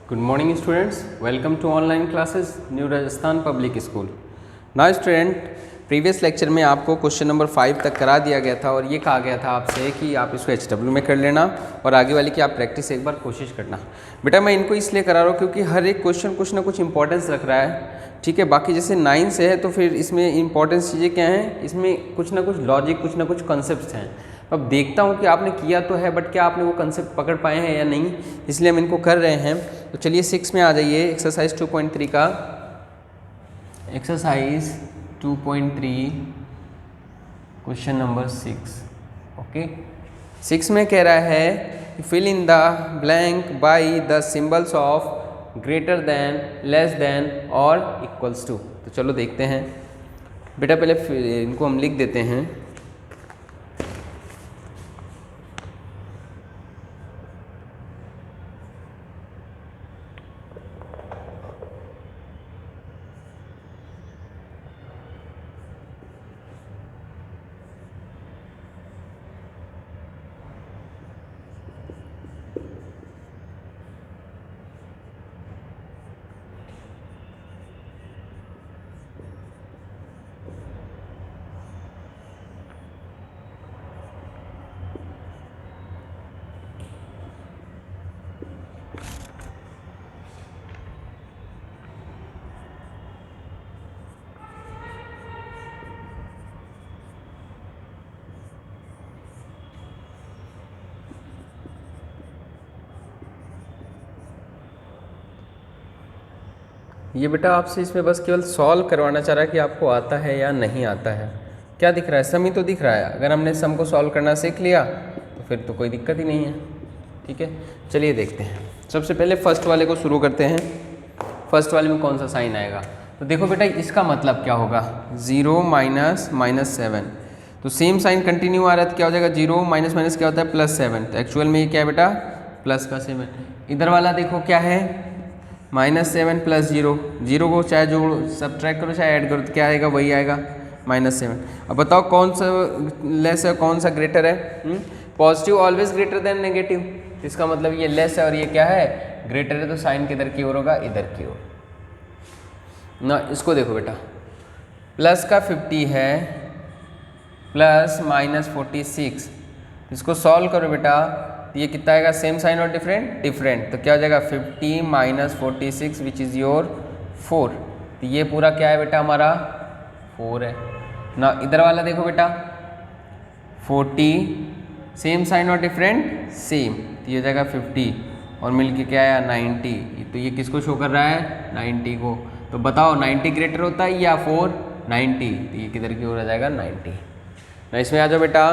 Good morning students, welcome to online classes New Rajasthan Public School. Now student, previous lecture में आपको question number 5 तक करा दिया गया था और ये कहा गया था आपसे कि आप इसको HW में कर लेना और आगे वाली की आप प्रैक्टिस एक बार कोशिश करना। बेटा मैं इनको इसलिए करा रहा हूँ क्योंकि हर एक क्वेश्चन कुछ ना कुछ इंपॉर्टेंस रख रहा है, ठीक है। बाकी जैसे 9 से है तो फिर इसमें इंपॉर्टेंस चीज़ें क्या हैं, इसमें कुछ ना कुछ लॉजिक, कुछ ना कुछ कॉन्सेप्ट्स हैं। अब देखता हूँ कि आपने किया तो है बट क्या आपने वो कंसेप्ट पकड़ पाए हैं या नहीं, इसलिए हम इनको कर रहे हैं। तो चलिए 6 में आ जाइए, एक्सरसाइज 2.3 का एक्सरसाइज 2.3 क्वेश्चन नंबर 6। ओके, 6 में कह रहा है fill in the blank by the symbols of greater than, less than और इक्वल्स टू। तो चलो देखते हैं बेटा, पहले इनको हम लिख देते हैं। ये बेटा आपसे इसमें बस केवल सॉल्व करवाना चाह रहा है कि आपको आता है या नहीं आता है। क्या दिख रहा है, सम ही तो दिख रहा है। अगर हमने सम को सॉल्व करना सीख लिया तो फिर तो कोई दिक्कत ही नहीं है, ठीक है। चलिए देखते हैं, सबसे पहले फर्स्ट वाले को शुरू करते हैं। फर्स्ट वाले में कौन सा साइन आएगा, तो देखो बेटा इसका मतलब क्या होगा, 0 -7। तो सेम साइन कंटिन्यू आ रहा है तो क्या हो जाएगा, 0 माइनस माइनस क्या होता है +7। तो एक्चुअल में ये क्या है बेटा, प्लस का 7। इधर वाला देखो क्या है, -7 + 0। 0 को चाहे जोड़ सब्ट्रैक्ट करो चाहे ऐड करो तो क्या आएगा, वही आएगा -7। अब बताओ कौन सा लेस है कौन सा ग्रेटर है। Positive always greater than negative, इसका मतलब ये लेस है और ये क्या है, ग्रेटर है। तो साइन किधर की ओर होगा, इधर की ओर ना। इसको देखो बेटा, प्लस का 50 है प्लस -46, इसको सॉल्व करो बेटा, ये कितना आएगा, सेम साइन और डिफरेंट डिफरेंट। तो क्या हो जाएगा 50 - 46 विच इज़ योर 4। तो ये पूरा क्या है बेटा हमारा 4 है ना। इधर वाला देखो बेटा 40, सेम साइन और डिफरेंट सेम, तो ये हो जाएगा 50 और मिलके क्या आया 90। तो ये किसको शो कर रहा है, 90 को। तो बताओ 90 ग्रेटर होता है या 4, 90। तो ये किधर की ओर आ जाएगा 90 ना। इसमें आ जाओ बेटा,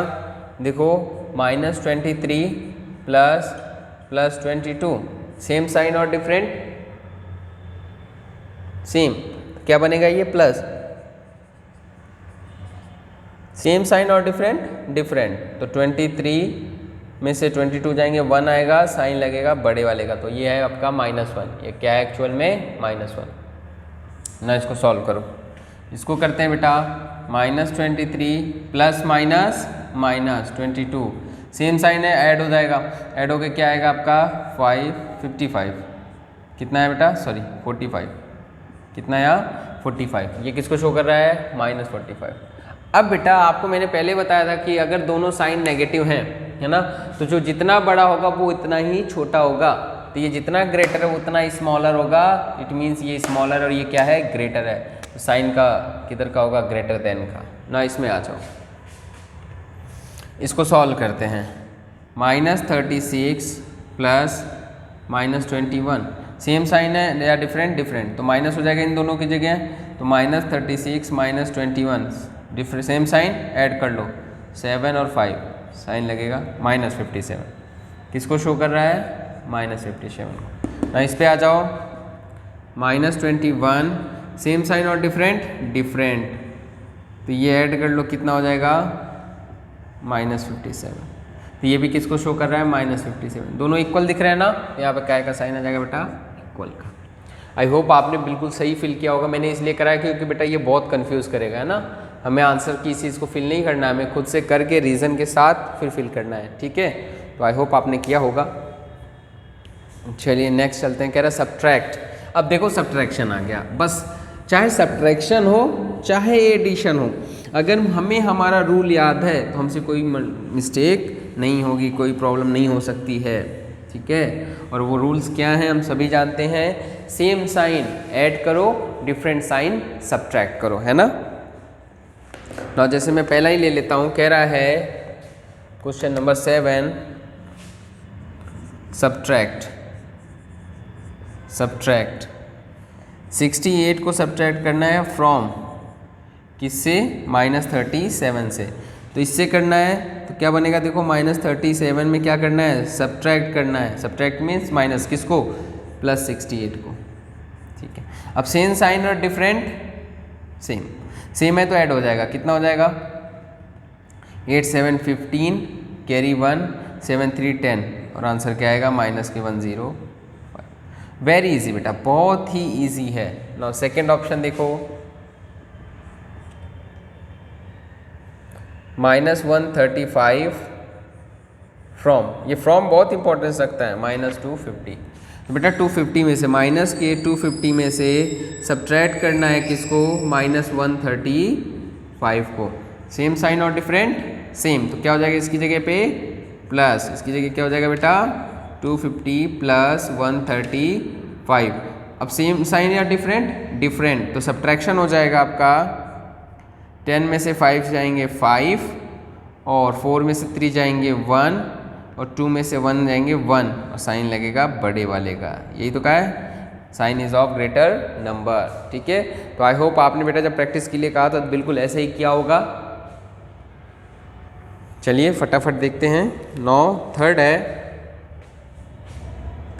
देखो -23 प्लस 22, सेम साइन और डिफरेंट सेम, क्या बनेगा ये प्लस, सेम साइन और डिफरेंट डिफरेंट। तो 23 में से 22 जाएंगे 1 आएगा, साइन लगेगा बड़े वाले का, तो ये है आपका -1। ये क्या है एक्चुअल में -1 ना। इसको सॉल्व करो, इसको करते हैं बेटा, -23 प्लस -22, सेम साइन है ऐड हो जाएगा, ऐड होके क्या आएगा आपका 55, कितना है बेटा, सॉरी 45, कितना आया 45। ये किसको शो कर रहा है, -45। अब बेटा आपको मैंने पहले बताया था कि अगर दोनों साइन नेगेटिव हैं, है ना, तो जो जितना बड़ा होगा वो इतना ही छोटा होगा। तो ये जितना ग्रेटर है उतना स्मॉलर होगा, इट मीन्स ये स्मॉलर और ये क्या है ग्रेटर है। तो साइन का किधर का होगा, ग्रेटर देन का ना। इसमें आ जाओ, इसको सॉल्व करते हैं। -36 प्लस -21, सेम साइन है या डिफरेंट डिफरेंट, तो माइनस हो जाएगा इन दोनों की जगह। तो -36 -21 डिफरेंट, सेम साइन ऐड कर लो, 7 और 5 साइन लगेगा -57। किसको शो कर रहा है, -57 ना। इस पे आ जाओ, -21 सेम साइन और डिफरेंट डिफरेंट, तो ये ऐड कर लो, कितना हो जाएगा -57। तो ये भी किसको शो कर रहा है, -57। दोनों इक्वल दिख रहे हैं ना, यहाँ पे क्या का साइन आ जाएगा बेटा, इक्वल का। आई होप आपने बिल्कुल सही फिल किया होगा। मैंने इसलिए कराया क्योंकि बेटा ये बहुत कंफ्यूज करेगा, है ना। हमें आंसर की चीज़ को फिल नहीं करना है, हमें खुद से करके रीज़न के साथ फिर फिल करना है, ठीक है। तो आई होप आपने किया होगा। चलिए नेक्स्ट चलते हैं। कह रहा है सब्ट्रैक्ट। अब देखो सब्ट्रैक्शन आ गया, बस चाहे सब्ट्रैक्शन हो चाहे एडिशन हो, अगर हमें हमारा रूल याद है तो हमसे कोई मिस्टेक नहीं होगी, कोई प्रॉब्लम नहीं हो सकती है, ठीक है। और वो रूल्स क्या हैं हम सभी जानते हैं। सेम साइन ऐड करो, डिफरेंट साइन सब्ट्रैक्ट करो, है ना। ना जैसे मैं पहला ही ले लेता हूँ, कह रहा है क्वेश्चन नंबर 7 सब्ट्रैक्ट 68 को सब्ट्रैक्ट करना है फ्रॉम किससे, -37 से। तो इससे करना है तो क्या बनेगा, देखो -37 में क्या करना है, सब्ट्रैक्ट करना है। सब्ट्रैक्ट मीन्स माइनस किसको, +68 को, ठीक है। अब सेम साइन और डिफरेंट, सेम है तो ऐड हो जाएगा, कितना हो जाएगा 8 7 15 कैरी 1 7 3 10 और आंसर क्या आएगा -105। वेरी इजी बेटा, बहुत ही इजी है। नाउ सेकेंड ऑप्शन देखो, -135 फ्रॉम, ये फ्रॉम बहुत इंपॉर्टेंस रखता है, -250। तो बेटा 250 में से -250 में से सब्ट्रैक्ट करना है किसको, -135 को। सेम साइन और डिफरेंट, सेम, तो क्या हो जाएगा इसकी जगह पे प्लस, इसकी जगह क्या हो जाएगा बेटा 250 + 135। अब सेम साइन या डिफरेंट, तो सब्ट्रैक्शन हो जाएगा आपका 10 में से 5 जाएंगे 5 और 4 में से 3 जाएंगे 1 और 2 में से 1 जाएंगे 1 और साइन लगेगा बड़े वाले का। यही तो कहा है, sign is of greater number, ठीक है। तो आई होप आपने बेटा जब प्रैक्टिस के लिए कहा था तो बिल्कुल ऐसे ही किया होगा। चलिए फटाफट देखते हैं। 9 थर्ड है,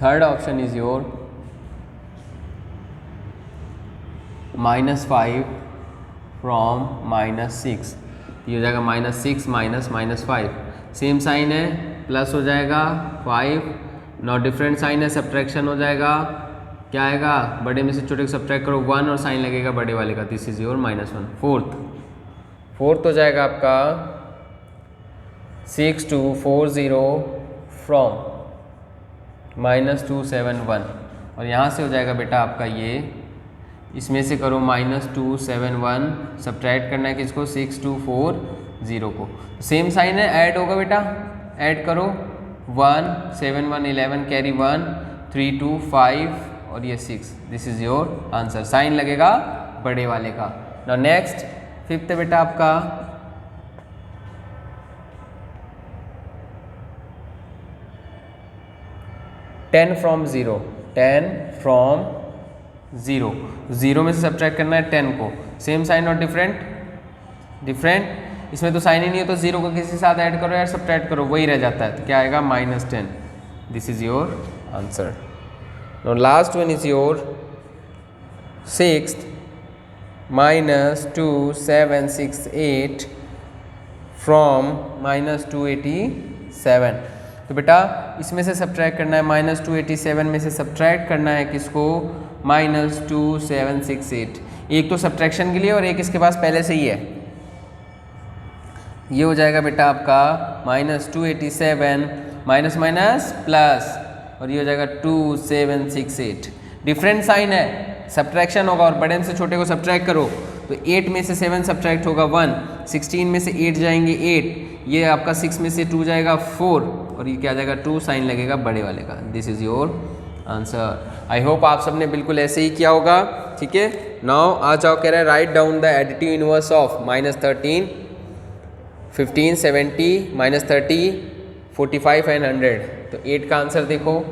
third option is your -5 from -6। ये हो जाएगा -6 -5। सेम साइन है, प्लस हो जाएगा 5। नॉट डिफरेंट साइन है, सब्ट्रैक्शन हो जाएगा, क्या आएगा बड़े में से छोटे को सब्ट्रैक्ट करो 1 और साइन लगेगा बड़े वाले का, दिस इज योर -1। फोर्थ हो जाएगा आपका 6240 फ्रॉम -271 और यहाँ से हो जाएगा बेटा आपका ये, इसमें से करो -271, सब्ट्रैक्ट करना है किसको 6240 को। सेम साइन है, ऐड होगा बेटा, ऐड करो 1 7 1 11 कैरी 1 3 2 5 और ये 6, this is your answer. Sign लगेगा बड़े वाले का। नाउ नेक्स्ट फिफ्थ है बेटा आपका टेन फ्रॉम ज़ीरो में से सब्ट्रैक्ट करना है 10 को। सेम साइन और डिफरेंट, इसमें तो साइन ही नहीं है तो 0 को किसी के साथ ऐड करो या सब्ट्रैक्ट करो, वही रह जाता है, तो क्या आएगा -10, this is your answer. Now last one is your sixth -2768 from -287। तो बेटा इसमें से सब्ट्रैक्ट करना है, -287 में से सब्ट्रैक्ट करना है किसको, -2768। एक तो सब्ट्रैक्शन के लिए और एक इसके पास पहले से ही है, ये हो जाएगा बेटा आपका -287 माइनस माइनस प्लस और ये हो जाएगा 2768। डिफरेंट साइन है, सब्ट्रैक्शन होगा और बड़े से छोटे को सब्ट्रैक्ट करो तो 8 में से 7 सब्ट्रैक्ट होगा 1, 16 में से 8 जाएंगे 8, ये आपका 6 में से 2 जाएगा 4 और ये क्या आ जाएगा 2, साइन लगेगा बड़े वाले का। This is your answer. I hope आप सबने बिल्कुल ऐसे ही किया होगा, ठीक है। नाउ आ जाओ, कह रहा है write down the additive inverse of -13, 15, 70, -30, 45 and 100। तो 8 का आंसर देखो,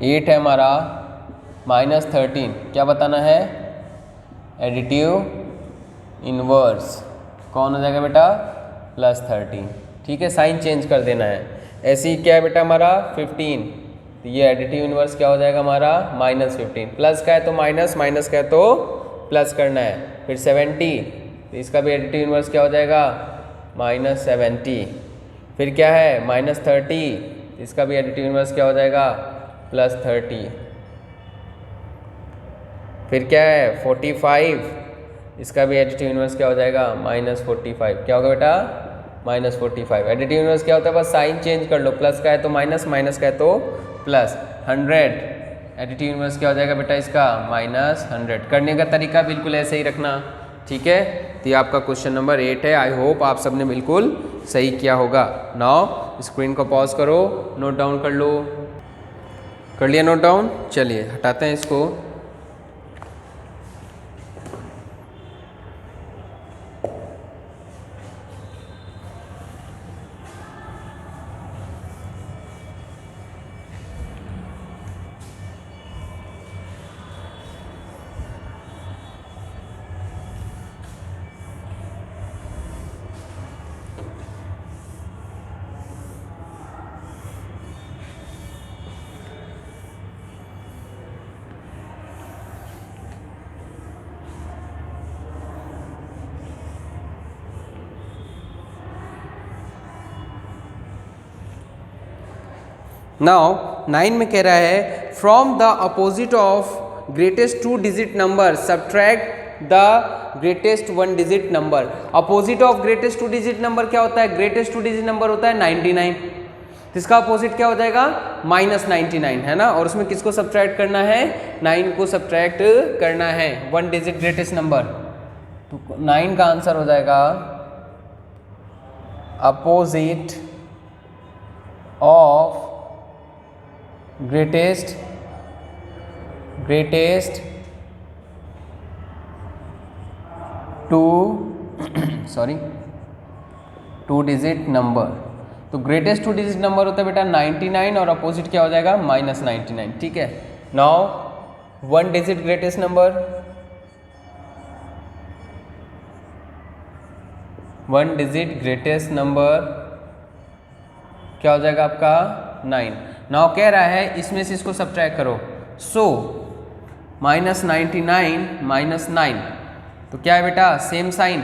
एट है हमारा, -13 क्या बताना है, एडिटिव इनवर्स कौन हो जाएगा बेटा, +13, ठीक है। साइन चेंज कर देना है। ऐसे ही क्या है बेटा हमारा 15, तो ये एडिटिव इनवर्स क्या हो जाएगा हमारा -15, प्लस का है तो माइनस, माइनस का है तो प्लस करना है। फिर 70, तो इसका भी एडिटिव इनवर्स क्या हो जाएगा -70। फिर क्या है -30, इसका भी एडिटिव इनवर्स क्या हो जाएगा +30। फिर क्या है 45, इसका भी एडिटिव इनवर्स क्या हो जाएगा -45। क्या होगा बेटा -45। एडिटिव इनवर्स क्या होता है, बस साइन चेंज कर लो, प्लस का है तो माइनस, माइनस का है तो प्लस। 100 एडिटिव इनवर्स क्या हो जाएगा बेटा इसका, -100। करने का तरीका बिल्कुल ऐसे ही रखना, ठीक है। तो ये आपका क्वेश्चन नंबर 8 है। आई होप आप सबने बिल्कुल सही किया होगा। नाउ स्क्रीन को पॉज करो, नोट डाउन कर लो। कर लिया नोट डाउन? चलिए हटाते हैं इसको। नाउ 9 में कह रहा है from the opposite of greatest 2 digit number subtract the greatest 1 digit number. Opposite of greatest 2 digit number क्या होता है, ग्रेटेस्ट 2 डिजिट नंबर होता है 99, इसका अपोजिट क्या हो जाएगा, -99 है ना। और उसमें किसको सब्ट्रैक्ट करना है, 9 को सब्ट्रैक्ट करना है, 1 डिजिट ग्रेटेस्ट नंबर। तो 9 का आंसर हो जाएगा opposite of greatest 2 digit number. तो ग्रेटेस्ट 2 डिजिट नंबर होता है बेटा 99 और अपोजिट क्या हो जाएगा, -99, ठीक है। Now 1 digit greatest number, 1 digit greatest number क्या हो जाएगा आपका, 9। नाउ कह रहा है इसमें से इसको सब्ट्रैक्ट करो, सो -99 -9 तो क्या है बेटा, सेम साइन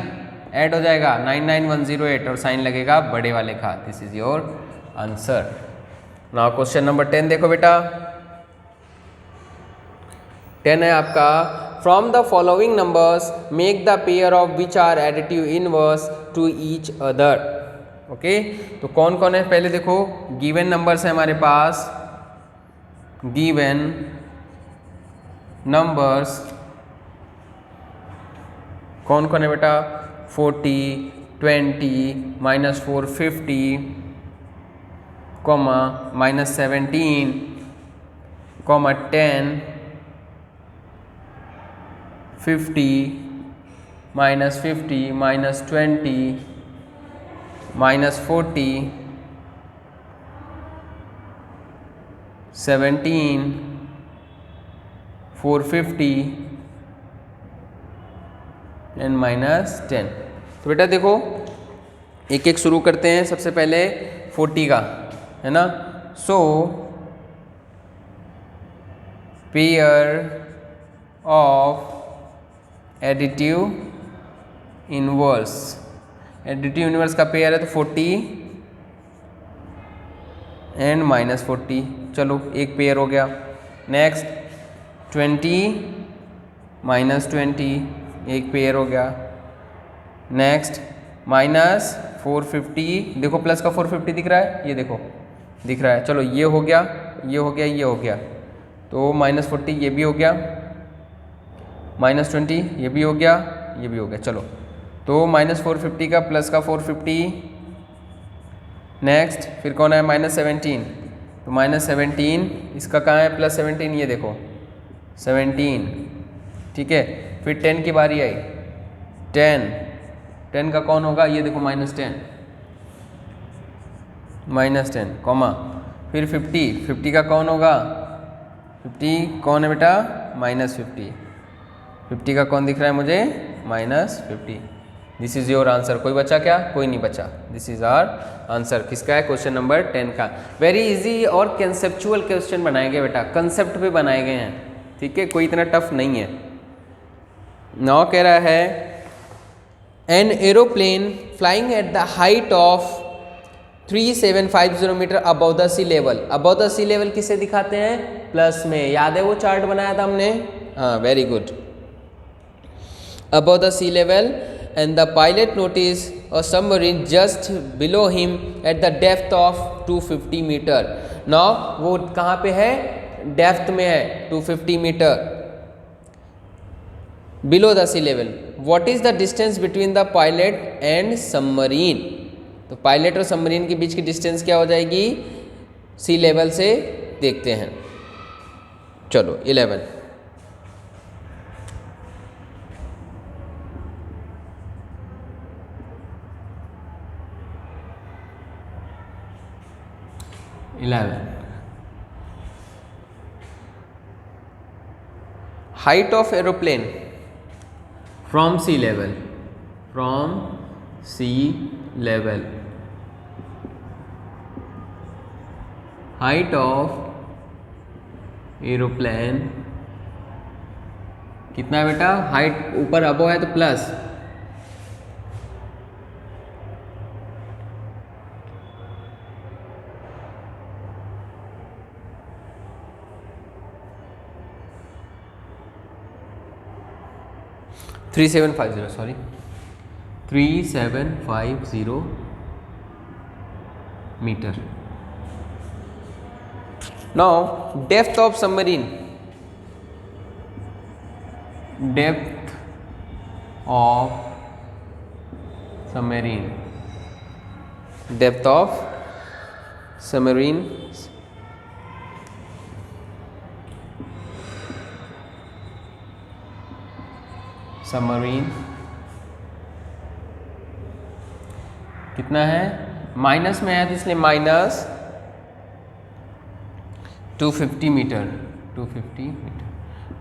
ऐड हो जाएगा 99108 और साइन लगेगा बड़े वाले का। This is your answer. Now question number 10 देखो बेटा, 10 है आपका from the following numbers make the pair of which are additive inverse to each other. Okay, तो कौन कौन है पहले देखो, गिवन नंबर्स है हमारे पास, गिवन नंबर्स कौन कौन है बेटा, 40, 20, -4 50, -17, -10, 50, -50, -20, -40, 17, 450 एंड -10। तो बेटा देखो एक एक शुरू करते हैं। सबसे पहले 40 का है ना, so pair of additive inverse, additive inverse का पेयर है तो 40 एंड -40, चलो एक पेयर हो गया। नेक्स्ट 20 -20 एक पेयर हो गया। नेक्स्ट -450, देखो प्लस का 450 दिख रहा है, ये देखो दिख रहा है, चलो ये हो गया, ये हो गया, ये हो गया, तो -40 ये भी हो गया, -20 ये भी हो गया, ये भी हो गया, चलो तो -450 का प्लस का 450। नेक्स्ट फिर कौन है, -17, तो -17 इसका कहाँ है, +17, ये देखो 17, ठीक है। फिर 10 की बारी आई, 10 का कौन होगा, ये देखो -10, कॉमा, फिर 50 का कौन होगा, 50 कौन है बेटा, -50, 50 का कौन दिख रहा है मुझे, -50। This is your answer. कोई बचा क्या, कोई नहीं बचा। This is our answer. किसका है, क्वेश्चन नंबर 10 का। वेरी इजी और कंसेप्चुअल क्वेश्चन बनाए गए बेटा, कंसेप्ट पे बनाए गए हैं, ठीक है, कोई इतना टफ नहीं है। नाउ कह रहा है an aeroplane flying at the height of 3750 metre above the sea level. Above the sea level किसे दिखाते हैं, प्लस में, याद है वो चार्ट बनाया था हमने, हाँ very good. Above the sea level and the pilot noticed a submarine just below him at the depth of 250 metre. Now वो कहाँ पे है, डेप्थ में है 250 metre below the sea level. What is the distance between the pilot and submarine. तो pilot और submarine के बीच की डिस्टेंस क्या हो जाएगी, सी लेवल से देखते हैं। चलो 11 height of aeroplane from sea level, from sea level, height of aeroplane कितना है बेटा, हाइट ऊपर अबो है तो plus 3750, sorry 3750 metre. Now depth of submarine, depth of submarine, depth of submarine submarine कितना है, माइनस में है तो इसलिए माइनस 250 मीटर, 250 मीटर।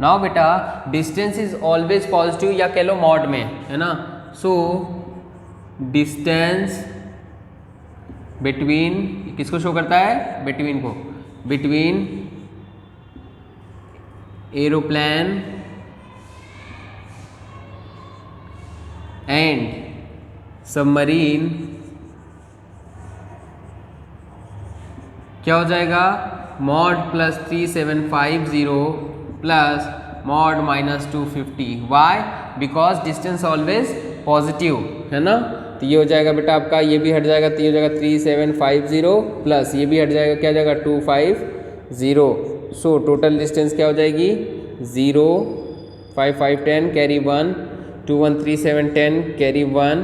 नाउ बेटा डिस्टेंस इज ऑलवेज पॉजिटिव या कह लो मॉड में, है ना। सो डिस्टेंस बिटवीन किसको शो करता है, बिटवीन को, बिटवीन एरोप्लेन एंड सबमरीन क्या हो जाएगा, mod plus 3750 plus mod minus 250। Why, because distance always positive, है ना। तो ये हो जाएगा बेटा आपका, ये भी हट जाएगा तो ये हो जाएगा 3750 प्लस ये भी हट जाएगा, क्या जाएगा 250। सो टोटल डिस्टेंस क्या हो जाएगी 0, 5 5 10 carry 1, 2 1 3 7 10 carry 1,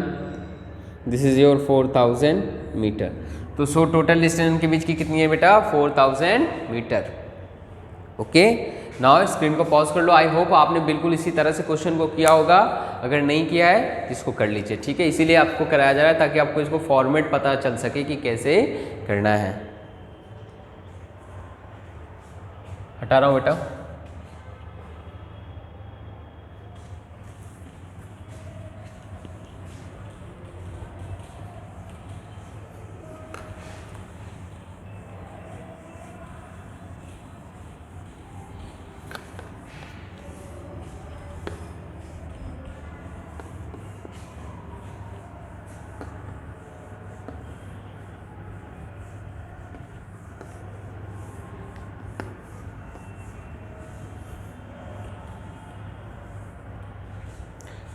this is your 4000 metre. तो सो टोटल डिस्टेंस के बीच की कितनी है बेटा 4000 मीटर। ओके, नाउ स्क्रीन को पॉज कर लो। आई होप आपने बिल्कुल इसी तरह से क्वेश्चन को किया होगा, अगर नहीं किया है तो इसको कर लीजिए, ठीक है। इसीलिए आपको कराया जा रहा है ताकि आपको इसको फॉर्मेट पता चल सके कि कैसे करना है। हटा रहा हूँ बेटा।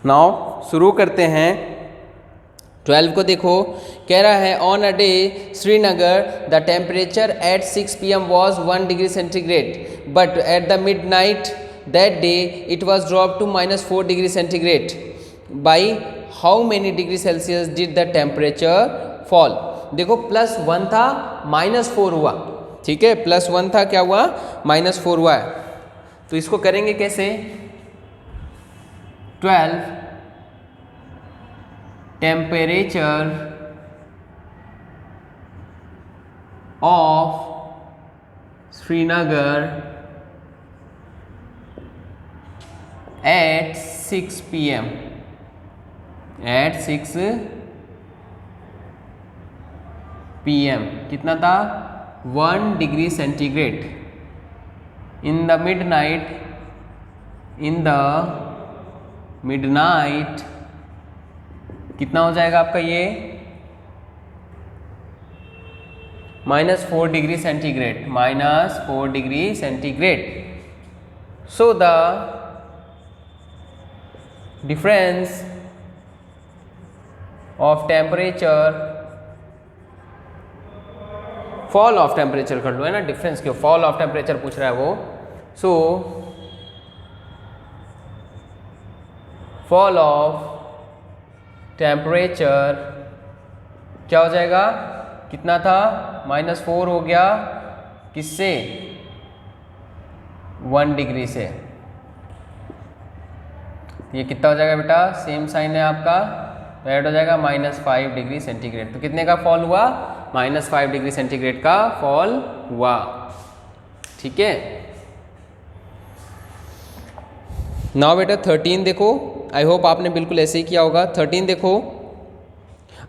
नाउ शुरू करते हैं 12 को। देखो कह रहा है on a day Srinagar the temperature at 6 PM was 1 degree centigrade but at the midnight that day it was drop to -4 degree centigrade. By how many degree Celsius did the temperature fall. देखो +1 था -4 हुआ, ठीक है, +1 था क्या हुआ -4 हुआ है। तो इसको करेंगे कैसे, 12 temperature of Srinagar at 6 PM, at 6 PM कितना था 1 degree centigrade. In the midnight, in the midnight कितना हो जाएगा आपका ये -4 degree centigrade, -4 degree centigrade. So the difference of temperature, fall of temperature कर लो, है ना, डिफरेंस क्यों, फॉल ऑफ टेम्परेचर पूछ रहा है वो। सो फॉल ऑफ टेम्परेचर क्या हो जाएगा, कितना था, -4 हो गया, किससे, 1 डिग्री से। ये कितना हो जाएगा बेटा, सेम साइन है आपका, तो ऐड हो जाएगा -5 डिग्री सेंटीग्रेड। तो कितने का फॉल हुआ, -5 डिग्री सेंटीग्रेड का फॉल हुआ। ठीक है, नाउ बेटा 13 देखो, आई होप आपने बिल्कुल ऐसे ही किया होगा। 13 देखो,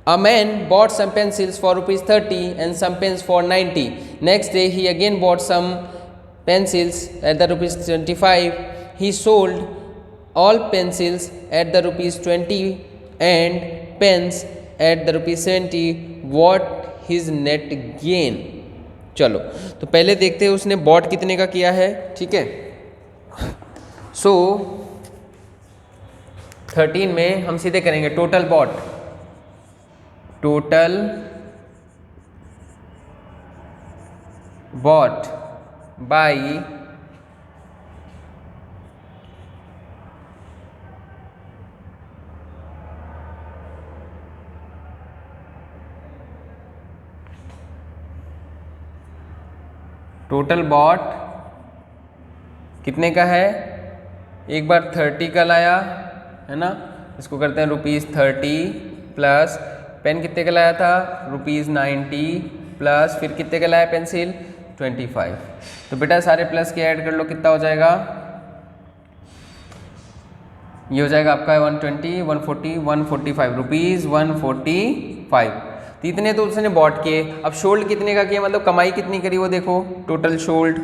A man bought some pencils for ₹30 and some pens for 90. Next day he again bought some pencils at the ₹25. He sold all pencils at the ₹20 and pens at the ₹70. What his net gain? चलो तो पहले देखते हैं उसने bot कितने का किया है। ठीक है, सो 13 में हम सीधे करेंगे total bought, total bought by total bought कितने का है, एक बार 30 का लाया है ना, इसको करते हैं ₹30 प्लस पेन कितने का लाया था, ₹90 प्लस फिर कितने का लाया पेंसिल, 25। तो बेटा सारे प्लस के ऐड कर लो, कितना हो जाएगा, ये हो जाएगा आपका 120, 140, 145 रुपीज़, 145। तो इतने तो उसने बॉट किए। अब शोल्ड कितने का किया, मतलब कमाई कितनी करी वो देखो, टोटल शोल्ड,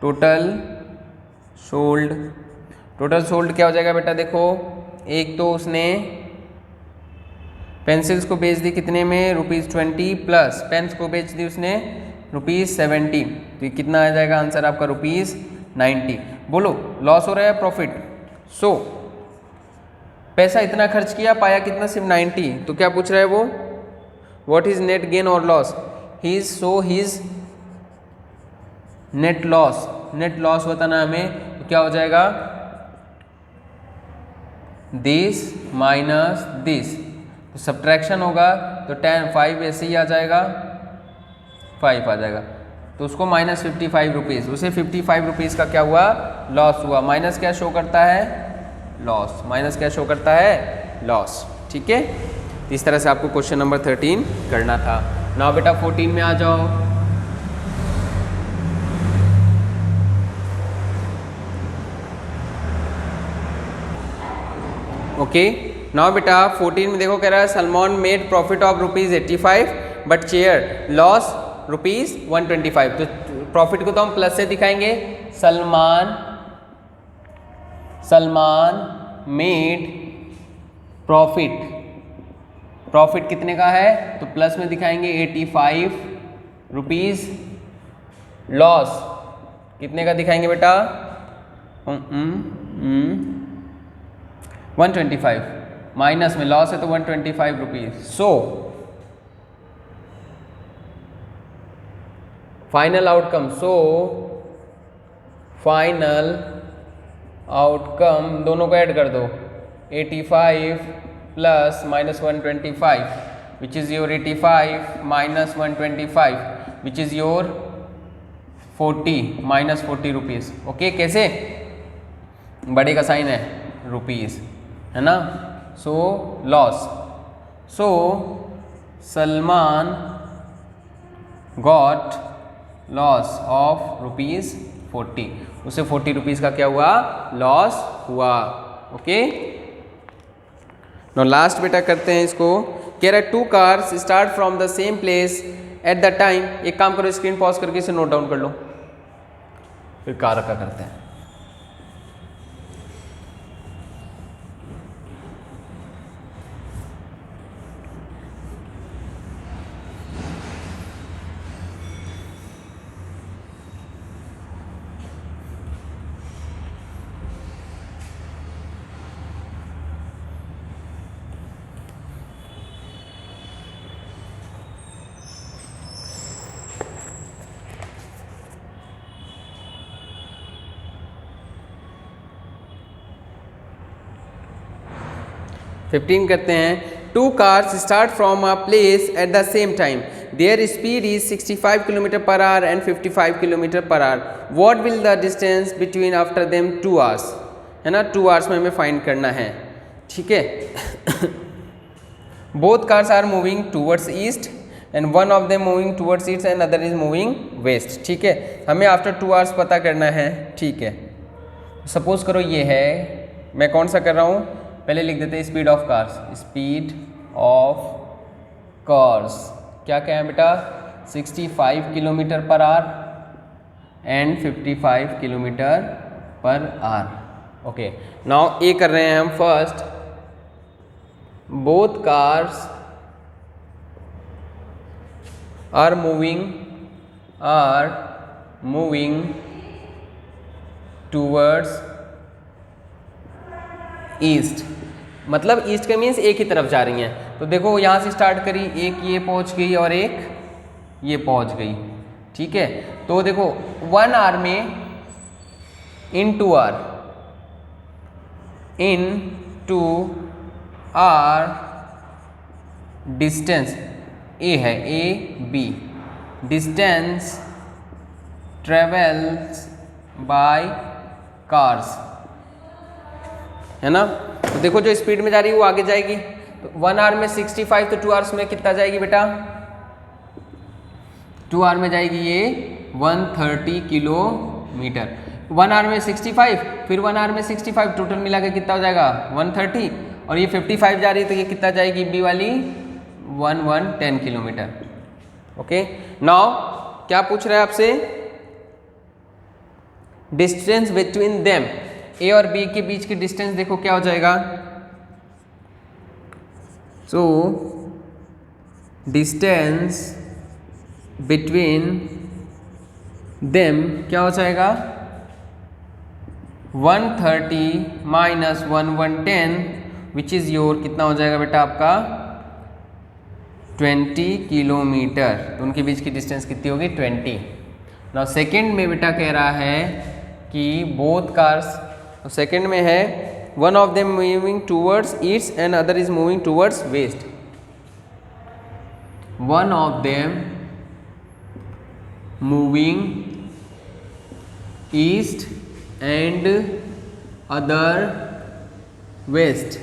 टोटल शोल्ड क्या हो जाएगा बेटा, देखो एक तो उसने पेंसिल्स को बेच दी कितने में, ₹20 प्लस पेन्स को बेच दी उसने ₹70। तो ये कितना आ जाएगा आंसर आपका, ₹90। बोलो लॉस हो रहा है प्रॉफिट। सो पैसा इतना खर्च किया, पाया कितना, सिर्फ 90। तो क्या पूछ रहा है वो, व्हाट इज नेट गेन और लॉस, हिज नेट लॉस बताना हमें। तो क्या हो जाएगा, दिस माइनस दिस, तो सब्ट्रैक्शन होगा तो 5 ऐसे ही आ जाएगा, 5 आ जाएगा। तो उसको -55 रुपीज़, उसे 55 रुपीज़ का क्या हुआ, लॉस हुआ। माइनस क्या शो करता है, लॉस, माइनस क्या शो करता है, लॉस। ठीक है, तो इस तरह से आपको क्वेश्चन नंबर 13 करना था। नाउ बेटा 14 में आ जाओ। ओके, नाउ बेटा 14 में देखो, कह रहा है Salman made profit of ₹85 but chair loss ₹125। तो प्रॉफिट को तो हम प्लस से दिखाएंगे, सलमान मेड प्रॉफिट कितने का है, तो प्लस में दिखाएंगे 85 रुपीज़, लॉस कितने का दिखाएंगे बेटा, 125, माइनस में लॉस है तो 125 रुपीज़। सो फाइनल आउटकम दोनों को ऐड कर दो, 85 plus -125 which is your 85 minus 125 which is your 40 -40 rupees. Okay, कैसे, बड़े का साइन है रुपीज़, है ना। So loss, so Salman got loss of ₹40, उसे 40 रुपीज़ का क्या हुआ, लॉस हुआ। ओके, नो लास्ट बेटा करते हैं इसको। कह रहा है 2 cars start from the same place at the time. एक काम करो, स्क्रीन पॉज करके इसे नोट डाउन कर लो, फिर कार का करते हैं। 15 करते हैं। 2 cars start from a place at the same time. Their speed is 65 km/h and 55 km/h. What will the distance between after them 2 hours? है ना, 2 hours में हमें फाइंड करना है, ठीक है। Both cars are moving towards east and one of them moving towards east and other is moving west, ठीक है। हमें आफ्टर 2 hours पता करना है, ठीक है। सपोज करो ये है, मैं कौन सा कर रहा हूँ, पहले लिख देते हैं speed of cars. Speed of cars क्या है बेटा, 65 km/h and 55 km/h। Okay, now ए कर रहे हैं हम first. Both cars are moving towards east, मतलब ईस्ट का मीन्स एक ही तरफ जा रही हैं। तो देखो यहाँ से स्टार्ट करी, एक ये पहुँच गई और एक ये पहुँच गई, ठीक है। तो देखो 1 hour में इन 2 hour डिस्टेंस ए है, A B, distance travels by cars, है ना। तो देखो जो स्पीड में जा रही है वो आगे जाएगी। तो 1 hour में 65, तो 2 hours में कितना जाएगी बेटा, 2 hour में जाएगी ये 130 किलोमीटर। 1 hour में 65, फिर 1 hour में 65, टोटल मिला के कितना हो जाएगा 130, और ये 55 जा रही है तो ये कितना जाएगी बी वाली 110 किलोमीटर। ओके, नाउ क्या पूछ रहा है आपसे, डिस्टेंस बिटवीन देम, ए और बी के बीच की डिस्टेंस देखो क्या हो जाएगा। सो डिस्टेंस बिटवीन देम क्या हो जाएगा, 130 माइनस 110 विच इज़ योर, कितना हो जाएगा बेटा आपका 20 किलोमीटर। तो उनके बीच की डिस्टेंस कितनी होगी 20। नाउ सेकेंड में बेटा कह रहा है कि बोथ कार्स, तो सेकेंड में है one of them moving towards east and other is moving towards west. One of them moving east and other west,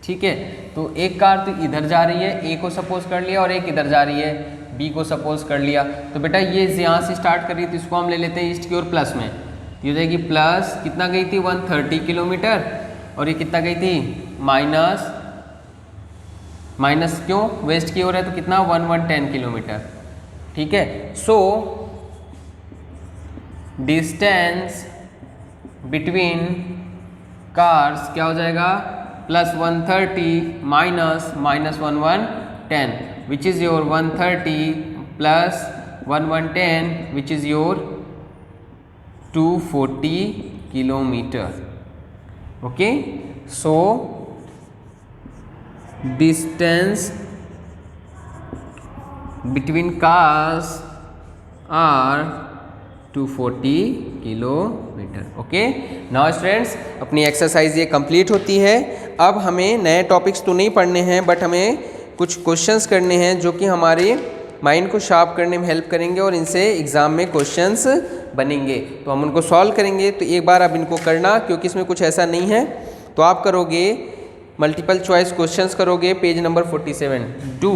ठीक है। तो एक कार तो इधर जा रही है, ए को सपोज कर लिया, और एक इधर जा रही है, बी को सपोज कर लिया। तो बेटा ये यहाँ से स्टार्ट कर रही थी, इसको हम ले लेते हैं ईस्ट की ओर प्लस में, ये हो जाएगी प्लस, कितना गई थी 130 किलोमीटर, और ये कितना गई थी माइनस, माइनस क्यों वेस्ट की ओर है तो कितना 110 किलोमीटर, ठीक है। सो डिस्टेंस बिटवीन कार्स क्या हो जाएगा, plus 130 minus 110 which is your 130 plus 110 which is your 240 kilometre. Okay, so distance between cars are 240 kilometre. Okay, now students अपनी एक्सरसाइज ये कंप्लीट होती है। अब हमें नए टॉपिक्स तो नहीं पढ़ने हैं, बट हमें कुछ क्वेश्चंस करने हैं जो कि हमारे माइंड को शार्प करने में हेल्प करेंगे और इनसे एग्ज़ाम में क्वेश्चंस बनेंगे। तो हम उनको सॉल्व करेंगे। तो एक बार अब इनको करना, क्योंकि इसमें कुछ ऐसा नहीं है। तो आप करोगे मल्टीपल चॉइस क्वेश्चंस करोगे, page number 47। Do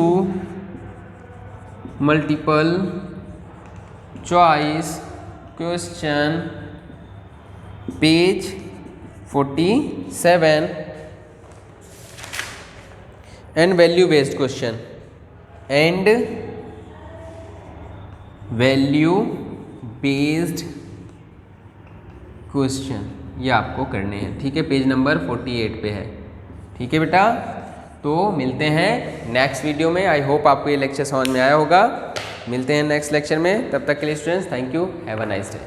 multiple choice question page 47 and value based question and value based question, ये आपको करने हैं, ठीक है। पेज नंबर 48 पे है, ठीक है बेटा। तो मिलते हैं नेक्स्ट वीडियो में। आई होप आपको ये लेक्चर समझ में आया होगा। मिलते हैं नेक्स्ट लेक्चर में, तब तक के लिए students thank you, have a nice day.